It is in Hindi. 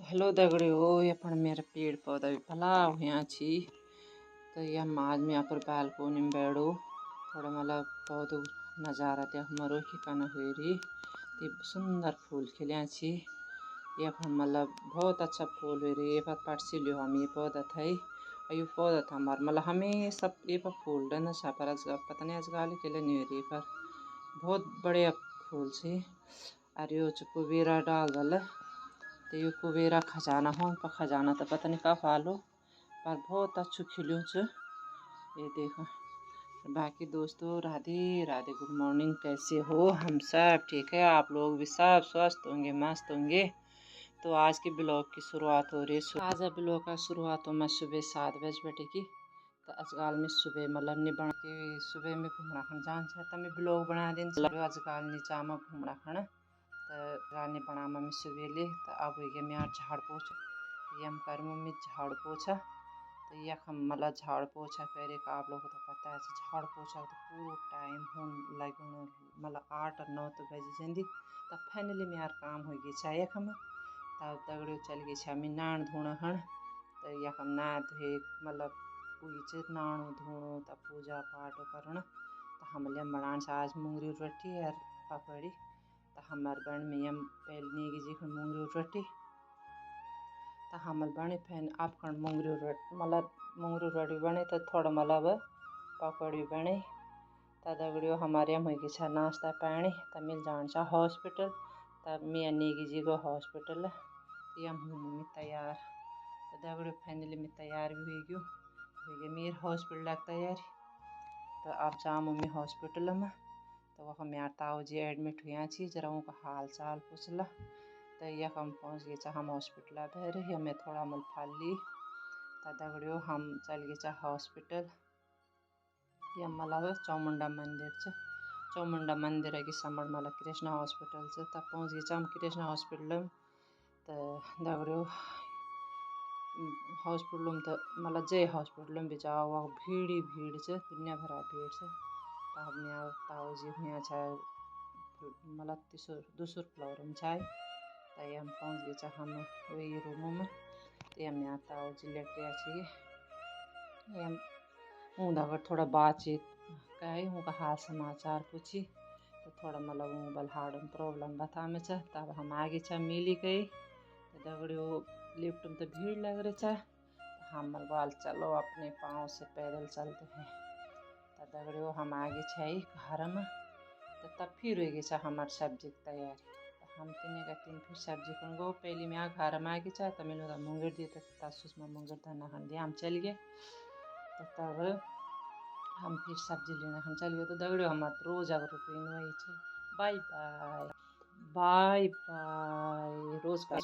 हेलो दगड़ियों, यफण मेरा पेड़ पौधा भी भला हुयां छी। तो यम आज मैं यहाँ पर बालकोनी में बैठो थोड़ा मतलब पौधों नज़ारा देखमरो कि कन हुई ते सुंदर फूल खिल्या छी। यफण मतलब बहुत अच्छा फूल हुई ये पर पटसी लियो हम ये पौधा थे। ये पौधा था हमार मतलब हमेशा ये पर फूल डन छा पर आज पता नहीं आजकल के लिए नहीं हुई पर बहुत बढ़िया फूल से। अरे यो कुबेरा डाल दल तो ये कुबेरा खजाना हो पर खजाना तो पता नहीं कब आलो पर बहुत अच्छु खिल्यू च। ये देखो बाकी दोस्तों राधे राधे, गुड मॉर्निंग, कैसे हो? हम सब ठीक है, आप लोग भी सब स्वस्थ होंगे, मस्त होंगे। तो आज के ब्लॉग की शुरुआत हो रही है। आज ब्लॉग का शुरुआत हो मैं सुबह 7 बजे बैठे की। तो आजकल में सुबह मतलब नहीं बना के सुबह में घूमना खन जान चाहता मैं ब्लॉग बना दिन आजकल नहीं जामा घूमना खन तो रानी बना मम्मी सुबह तो अब हो गया मैं झाड़ पोछ यम कर मम्मी झाड़ पोछा। तो यख मतलब झाड़ पोछा करे का आप लोगों को तो पता है झाड़ पोछा तो पूरा टाइम हो लगे मतलब 8 और 9 तो बजी जंदी तब फाइनली मेरा काम हो गया छा यखम। तब दगड़ियों चल गई छा मैं नान धोना हण। तो यखम ना धोए मतलब पूछ नाणु धोणु तब पूजा पाठ करण। तो हम लियम बनान छा आज मुंगरी रोटी और पकड़ी। तो हमार बन में यम पहले नीगी जी खन मुंगरी रोटी तो हमल बने फैन आप खन मुंगरी रोटी मतलब मुंगरी रोटी बने तो थोड़ा मतलब पकौड़ी बने। तो दगड़ियों हमारे यहाँ हो गया नाश्ता पानी तो मिल जान छा हॉस्पिटल। तब मैं नीगी जी को हॉस्पिटल यम हूँ मम्मी तैयार। तो दगड़ियों फाइनली मैं तैयार भी हो गया मेरे हॉस्पिटल की तैयारी। तो अब जा मम्मी हॉस्पिटल में तो वह मेरे ताऊ जी एडमिट हुआ छी जरा उनका हाल चाल पूछला। तो यख हम पहुँच गए हम हॉस्पिटल भर हमें थोड़ा मल फल ली। तो दगड़ियों हम चल गए हॉस्पिटल यह मतलब चौमुंडा मंदिर चौमुंडा मंदिर की समण मतलब कृष्णा हॉस्पिटल से तब पहुँच गए हम कृष्णा हॉस्पिटल। तो दगड़ियों हॉस्पिटल में तो मतलब जय हॉस्पिटल में भी जाओ वह भीड़ ही भीड़ से दुनिया भरा भीड़ से। तब मैं ताऊ जी हुआ छा मतलब दूसर फ्लोर में छाए। तो हम पहुँच गए हम वही रूम में तो यहाँ ताऊ जी लेटे अच्छे हम दगड़ थोड़ा बातचीत कही उनका हाल समाचार पूछी। तो थोड़ा मतलब वो बल हार्ड प्रॉब्लम बता में तब हम आगे छा मिली गई। तो दगड़ियों लिफ्ट में तो भीड़ लग रही था तो हम बाल चलो अपने पाँव से पैदल चलते हैं। तो दगड़ियों हम आगे छे घर में तो तब फिर हो गई हमार सब्जी की तैयारी। तो हम तीन फिर सब्जी खन गो पहले मैं घर में आगे तो मैंने मुंगेर दिए तो तसुस में मुंगेर धना खन दिया हम चल गए। तो तब हम फिर सब्जी लेना हम चल गए। तो दगड़ियों हमार रोज अगर रूटीन वही है। बाय बाय बाय बाय रोज का